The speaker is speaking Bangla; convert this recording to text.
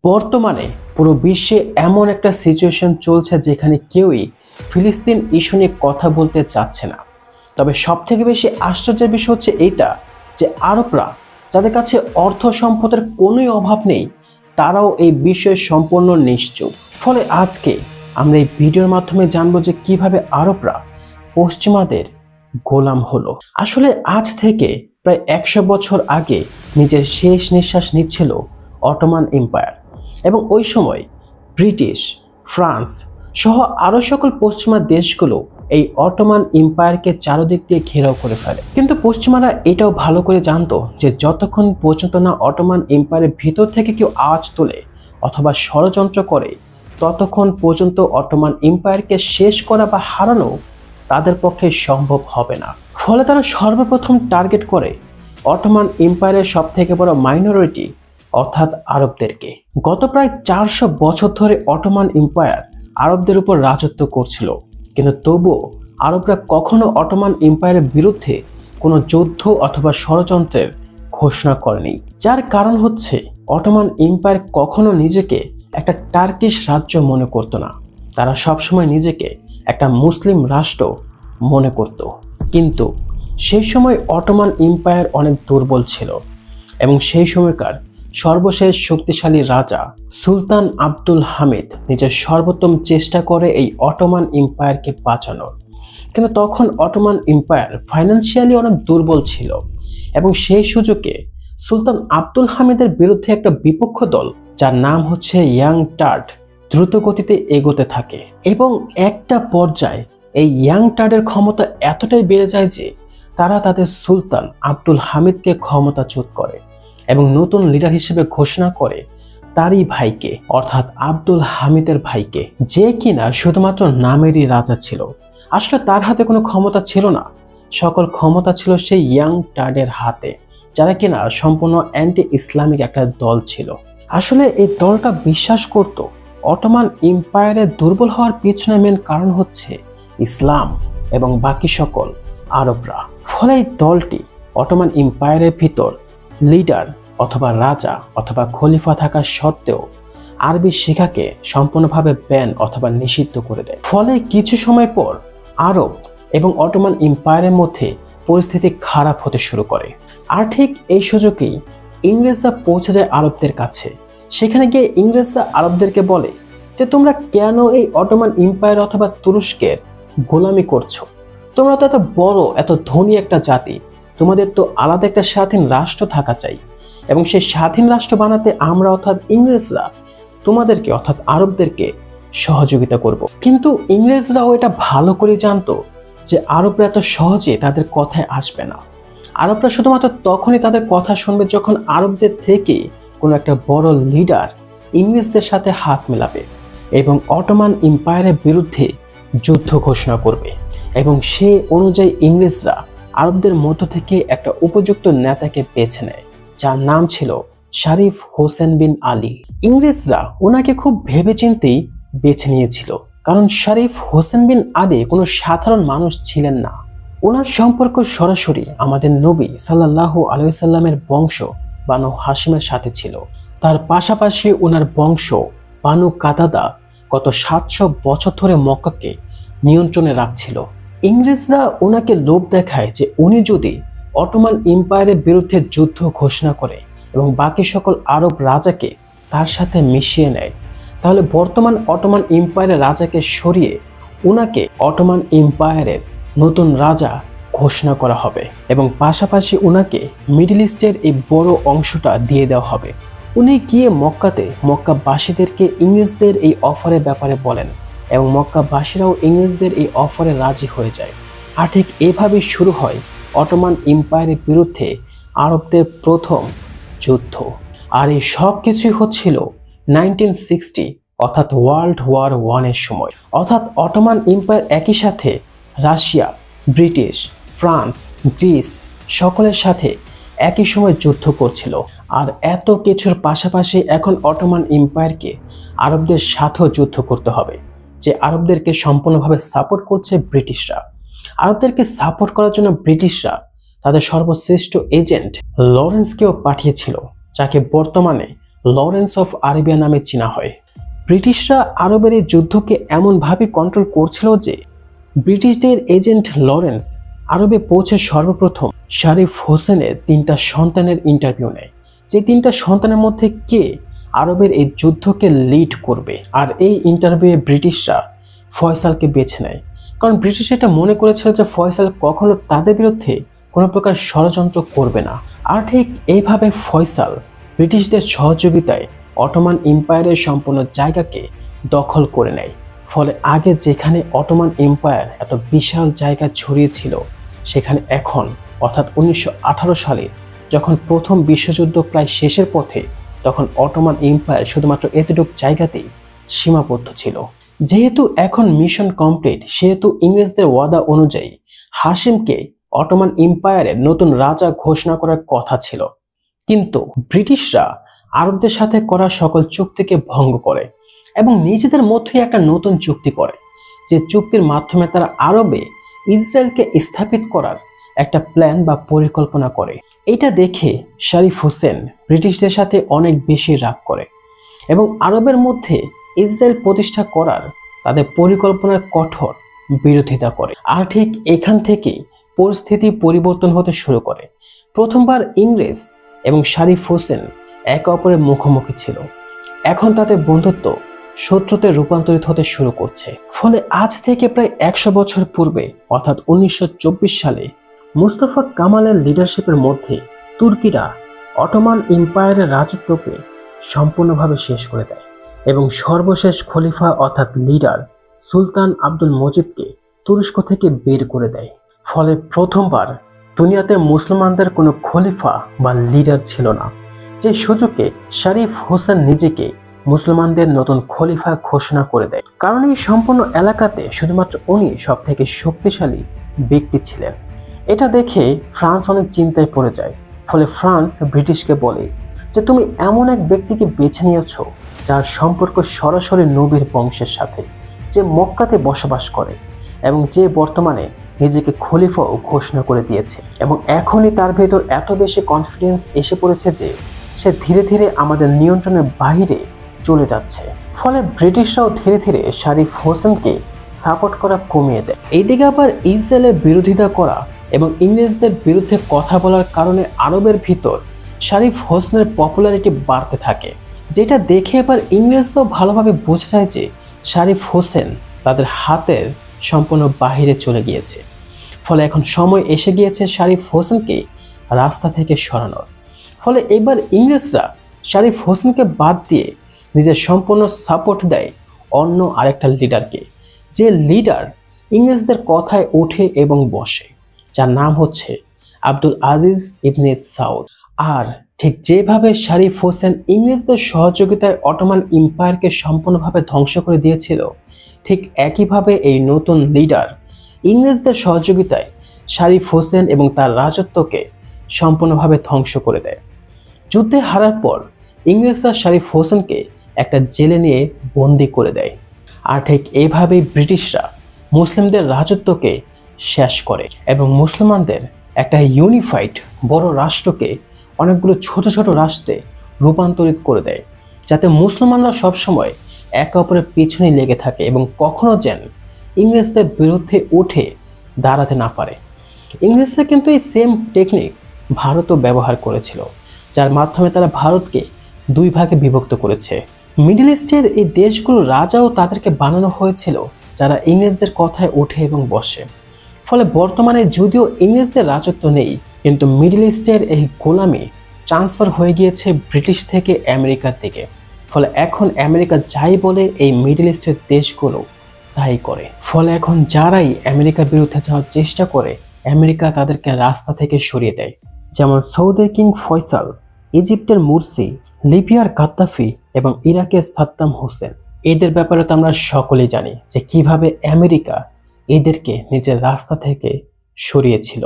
বর্তমানে পুরো বিশ্বে এমন একটা সিচুয়েশন চলছে যেখানে কেউই ফিলিস্তিন ইস্যু নিয়ে কথা বলতে চাচ্ছে না। তবে সবথেকে বেশি আশ্চর্যের বিষয় হচ্ছে এইটা যে আরবরা, যাদের কাছে অর্থ সম্পদের কোনোই অভাব নেই, তারাও এই বিষয়ে সম্পূর্ণ নিশ্চুপ। ফলে আজকে আমরা এই ভিডিওর মাধ্যমে জানবো যে কিভাবে আরবরা পশ্চিমাদের গোলাম হলো। আসলে আজ থেকে প্রায় 100 বছর আগে নিজের শেষ নিঃশ্বাস নিচ্ছিল অটোমান এম্পায়ার, এবং ওই সময় ব্রিটিশ, ফ্রান্স সহ আরো সকল পশ্চিমা দেশগুলো এই অটোমান এম্পায়ারকে চারদিক দিয়ে ঘেরাও করে ফেলে। কিন্তু পশ্চিমারা এটাও ভালো করে জানতো যে যতক্ষণ পর্যন্ত না অটোমান এম্পায়ারের ভিতর থেকে কেউ আওয়াজ তোলে অথবা ষড়যন্ত্র করে, ততক্ষণ পর্যন্ত অটোমান এম্পায়ারকে শেষ করা বা হারানো তাদের পক্ষে সম্ভব হবে না। ফলে তারা সর্বপ্রথম টার্গেট করে অটোমান এম্পায়ারের সব থেকে বড় মাইনরিটি অর্থাৎ আরবদেরকে। গত প্রায় 400 বছর ধরে অটোমান এম্পায়ার আরবদের উপর রাজত্ব করছিল, কিন্তু তবুও আরবরা কখনো অটোমান এম্পায়ারের বিরুদ্ধে কোনো যুদ্ধ অথবা ষড়যন্ত্রের ঘোষণা করেনি। যার কারণ হচ্ছে অটোমান এম্পায়ার কখনো নিজেকে একটা টার্কিশ রাজ্য মনে করত না, তারা সবসময় নিজেকে একটা মুসলিম রাষ্ট্র মনে করত। কিন্তু সেই সময় অটোমান এম্পায়ার অনেক দুর্বল ছিল এবং সেই সময়কার সর্বশেষ শক্তিশালী রাজা সুলতান আব্দুল হামিদ নিজের সর্বোত্তম চেষ্টা করে এই অটোমান এম্পায়ারকে বাঁচানোর। কিন্তু তখন অটোমান এম্পায়ার ফাইন্যান্সিয়ালি অনেক দুর্বল ছিল এবং সেই সুযোগে সুলতান আব্দুল হামিদের বিরুদ্ধে একটা বিপক্ষ দল, যার নাম হচ্ছে ইয়াং টার্ড, দ্রুত গতিতে এগোতে থাকে এবং একটা পর্যায়ে এই ইয়াং টার্ডের ক্ষমতা এতটাই বেড়ে যায় যে তারা তাদের সুলতান আব্দুল হামিদকে ক্ষমতাচ্যুত করে এবং নতুন লিডার হিসেবে ঘোষণা করে তারই ভাইকে, অর্থাৎ আব্দুল হামিদের ভাইকে, যে কিনা শুধুমাত্র নামেরই রাজা ছিল। আসলে তার হাতে কোনো ক্ষমতা ছিল না, সকল ক্ষমতা ছিল সেই ইয়াং টার্ডের হাতে, যারা কিনা সম্পূর্ণ অ্যান্টি ইসলামিক একটা দল ছিল। আসলে এই দলটা বিশ্বাস করত অটোমান এম্পায়ারের দুর্বল হওয়ার পিছনে মেন কারণ হচ্ছে ইসলাম এবং বাকি সকল আরবরা। ফলে এই দলটি অটোমান এম্পায়ারের ভিতর লিডার অথবা রাজা অথবা খলিফা থাকা সত্ত্বেও আরবি শিক্ষাকে সম্পূর্ণভাবে ব্যান অথবা নিষিদ্ধ করে দেয়। ফলে কিছু সময় পর আরব এবং অটোমান এম্পায়ারের মধ্যে পরিস্থিতি খারাপ হতে শুরু করে। আর ঠিক এই সুযোগেই ইংরেজরা পৌঁছে যায় আরবদের কাছে। সেখানে গিয়ে ইংরেজরা আরবদেরকে বলে যে তোমরা কেন এই অটোমান এম্পায়ার অথবা তুরস্কের গোলামি করছো? তোমরা তো এত বড়, এত ধনী একটা জাতি, তোমাদের তো আলাদা একটা স্বাধীন রাষ্ট্র থাকা চাই, এবং সেই স্বাধীন রাষ্ট্র বানাতে আমরা অর্থাৎ ইংরেজরা তোমাদেরকে অর্থাৎ আরবদেরকে সহযোগিতা করব। কিন্তু ইংরেজরাও এটা ভালো করে জানতো যে আরবরা এত সহজে তাদের কথায় আসবে না। আরবরা শুধুমাত্র তখনই তাদের কথা শুনবে যখন আরবদের থেকে কোনো একটা বড় লিডার ইংরেজদের সাথে হাত মেলাবে এবং অটোমান এম্পায়ারের বিরুদ্ধে যুদ্ধ ঘোষণা করবে, এবং সেই অনুযায়ী ইংরেজরা আরবদের মধ্য থেকে একটা উপযুক্ত নেতাকে বেছে নেয়, যার নাম ছিল শরীফ হোসেন বিন আলী। ইংরেজরা ওনাকে খুব ভেবেচিন্তেই বেছে নিয়েছিল, কারণ শরীফ হোসেন বিন আলী কোনো সাধারণ মানুষ ছিলেন না। ওনার সম্পর্ক সরাসরি আমাদের নবী সাল্লাল্লাহু আলাইহি সাল্লামের বংশ বানু হাশিমের সাথে ছিল। তার পাশাপাশি ওনার বংশ বানু কাতাদা গত 700 বছর ধরে মক্কাকে নিয়ন্ত্রণে রাখছিল। ইংরেজরা ওনাকে লোভ দেখায় যে উনি যদি অটোমান এম্পায়ারের বিরুদ্ধে যুদ্ধ ঘোষণা করে এবং বাকি সকল আরব রাজাকে তার সাথে মিশিয়ে নেয়, তাহলে বর্তমান অটোমান এম্পায়ারের রাজাকে সরিয়ে ওনাকে অটোমান এম্পায়ারের নতুন রাজা ঘোষণা করা হবে এবং পাশাপাশি ওনাকে মিডল ইস্টের এই বড় অংশটা দিয়ে দেওয়া হবে। উনি গিয়ে মক্কাতে মক্কাবাসীদেরকে ইংরেজদের এই অফারের ব্যাপারে বলেন এবং মক্কাবাসীরাও ইংরেজদের এই অফারে রাজি হয়ে যায়। আর ঠিক এভাবেই শুরু হয় অটোমান এম্পায়ারের বিরুদ্ধে আরবদের প্রথম যুদ্ধ। আর এই সব কিছুই হচ্ছিল 1960 অর্থাৎ ওয়ার্ল্ড ওয়ার 1 এর সময়। অর্থাৎ অটোমান এম্পায়ার একই সাথে রাশিয়া, ব্রিটিশ, ফ্রান্স, গ্রিস সকলের সাথে একই সময় যুদ্ধ করছিল। আর এত কিছুর পাশাপাশি এখন অটোমান এম্পায়ারকে আরবদের সাথেও যুদ্ধ করতে হবে, যে আরবদেরকে সম্পূর্ণভাবে সাপোর্ট করছে ব্রিটিশরা। আরবদেরকে সাপোর্ট করার জন্য ব্রিটিশরা তাদের সর্বশ্রেষ্ঠ এজেন্ট লরেন্সকেও পাঠিয়েছিল, যাকে বর্তমানে লরেন্স অফ আরেবিয়া নামে চেনা হয়। ব্রিটিশরা আরবের এই যুদ্ধকে এমনভাবে কন্ট্রোল করছিল যে ব্রিটিশদের এজেন্ট লরেন্স আরবে পৌঁছে সর্বপ্রথম শরীফ হোসেনের 3টা সন্তানের ইন্টারভিউ নেয়, যে 3টা সন্তানের মধ্যে কে আরবের এই যুদ্ধকে লিড করবে। আর এই ইন্টারভিউয়ে ব্রিটিশরা ফয়সালকে বেছে নেয়, কারণ ব্রিটিশ এটা মনে করেছিল যে ফয়সাল কখনো তাদের বিরুদ্ধে কোনো প্রকার ষড়যন্ত্র করবে না। আর ঠিক এইভাবে ফয়সাল ব্রিটিশদের সহযোগিতায় অটোমান এম্পায়ারের সম্পূর্ণ জায়গাকে দখল করে নেয়। ফলে আগে যেখানে অটোমান এম্পায়ার এত বিশাল জায়গা ছড়িয়েছিল, সেখানে এখন অর্থাৎ 1918 সালে যখন প্রথম বিশ্বযুদ্ধ প্রায় শেষের পথে, তখন অটোমান এম্পায়ার শুধুমাত্র এতটুকু জায়গাতেই সীমাবদ্ধ ছিল। যেহেতু এখন মিশন কমপ্লিট, সেহেতু ইংরেজদের ওয়াদা অনুযায়ী হাশিমকে অটোমান এম্পায়ারের নতুন রাজা ঘোষণা করার কথা ছিল, কিন্তু ব্রিটিশরা আরবদের সাথে করা সকল চুক্তিকে ভঙ্গ করে এবং নিজেদের মধ্যেই একটা নতুন চুক্তি করে, যে চুক্তির মাধ্যমে তারা আরবে ইসরায়েলকে স্থাপিত করার একটা প্ল্যান বা পরিকল্পনা করে। এটা দেখে শরীফ হোসেন ব্রিটিশদের সাথে অনেক বেশি রাগ করে এবং আরবের মধ্যে ইসরায়েল প্রতিষ্ঠা করার তাদের পরিকল্পনার কঠোর বিরোধিতা করে। আর ঠিক এখান থেকেই পরিস্থিতি পরিবর্তন হতে শুরু করে। প্রথমবার ইংরেজ এবং শরীফ হোসেন একে অপরের মুখোমুখি ছিল, এখন তাদের বন্ধুত্ব শত্রুতে রূপান্তরিত হতে শুরু করছে। ফলে আজ থেকে প্রায় 100 বছর পূর্বে অর্থাৎ 1924 সালে মুস্তফা কামালের লিডারশিপের মধ্যে তুর্কিরা অটোমান এম্পায়ারের রাজত্বকে সম্পূর্ণভাবে শেষ করে দেয় এবং সর্বশেষ খলিফা অর্থাৎ লিডার সুলতান আব্দুল মজিদকে তুরস্ক থেকে বের করে দেয়। ফলে প্রথমবার দুনিয়াতে মুসলমানদের কোনো খলিফা বা লিডার ছিল না, যে সুযোগে শরীফ হোসেন নিজেকে মুসলমানদের নতুন খলিফা ঘোষণা করে দেয়, কারণ এই সম্পূর্ণ এলাকাতে শুধুমাত্র উনি সব থেকে শক্তিশালী ব্যক্তি ছিলেন। এটা দেখে ফ্রান্স অনেক চিন্তায় পড়ে যায়। ফলে ফ্রান্স ব্রিটিশকে বলে যে তুমি এমন এক ব্যক্তিকে বেছে নিয়েছ যার সম্পর্ক সরাসরি নবীর বংশের সাথে, যে মক্কাতে বসবাস করে এবং যে বর্তমানে নিজেকে খলিফাও ঘোষণা করে দিয়েছে, এবং এখনই তার ভেতর এত বেশি কনফিডেন্স এসে পড়েছে যে সে ধীরে ধীরে আমাদের নিয়ন্ত্রণের বাইরে চলে যাচ্ছে। ফলে ব্রিটিশরাও ধীরে ধীরে শরীফ হোসেনকে সাপোর্ট করা কমিয়ে দেয়। এইদিকে আবার ইসরায়েলের বিরোধিতা করা এবং ইংরেজদের বিরুদ্ধে কথা বলার কারণে আরবের ভিতর শরীফ হোসেনের পপুলারিটি বাড়তে থাকে, যেটা দেখে এবার ইংরেজরাও ভালোভাবে বোঝা যায় যে শরীফ হোসেন তাদের হাতের সম্পূর্ণ বাহিরে চলে গিয়েছে। ফলে এখন সময় এসে গিয়েছে শরীফ হোসেনকে রাস্তা থেকে সরানোর। ফলে এবার ইংরেজরা শরীফ হোসেনকে বাদ দিয়ে নিজের সম্পূর্ণ সাপোর্ট দেয় অন্য আরেকটা লিডারকে, যে লিডার ইংরেজদের কথায় ওঠে এবং বসে, যার নাম হচ্ছে আব্দুল আজিজ ইবনে সাউদ। আর ঠিক যেভাবে শরীফ হোসেন ইংরেজদের সহযোগিতায় অটোমান এম্পায়ারকে সম্পূর্ণভাবে ধ্বংস করে দিয়েছিল, ঠিক একইভাবে এই নতুন লিডার ইংরেজদের সহযোগিতায় শরীফ হোসেন এবং তার রাজত্বকে সম্পূর্ণভাবে ধ্বংস করে দেয়। যুদ্ধে হারার পর ইংরেজরা শরীফ হোসেনকে একটা জেলে নিয়ে বন্দি করে দেয়। আর ঠিক এইভাবেই ব্রিটিশরা মুসলিমদের রাজত্বকে শেষ করে এবং মুসলমানদের একটা ইউনিফাইড বড় রাষ্ট্রকে অনেকগুলো ছোট ছোট রাষ্ট্রে রূপান্তরিত করে দেয়, যাতে মুসলমানরা সবসময় একে অপরের পিছনে লেগে থাকে এবং কখনো যেন ইংরেজদের বিরুদ্ধে উঠে দাঁড়াতে না পারে। ইংরেজরা কিন্তু এই সেম টেকনিক ভারতও ব্যবহার করেছিল, যার মাধ্যমে তারা ভারতকে 2 ভাগে বিভক্ত করেছে। মিডল ইস্টের এই দেশগুলো রাজাও তাদেরকে বানানো হয়েছিল যারা ইংরেজদের কথায় ওঠে এবং বসে। ফলে বর্তমানে যদিও ইংরেজদের রাজত্ব নেই, কিন্তু মিডল ইস্টের এই গোলামি ট্রান্সফার হয়ে গিয়েছে ব্রিটিশ থেকে আমেরিকার দিকে। ফলে এখন আমেরিকা যাই বলে এই মিডল ইস্টের দেশগুলো তাই করে। ফলে এখন যারাই আমেরিকার বিরুদ্ধে যাওয়ার চেষ্টা করে, আমেরিকা তাদেরকে রাস্তা থেকে সরিয়ে দেয়। যেমন সৌদির কিং ফয়সাল, ইজিপ্টের মুরসি, লিবিয়ার গাদ্দাফি এবং ইরাকের সাদ্দাম হোসেন। এদের ব্যাপারে তো আমরা সকলেই জানি যে কিভাবে আমেরিকা এদেরকে নিজের রাস্তা থেকে সরিয়েছিল।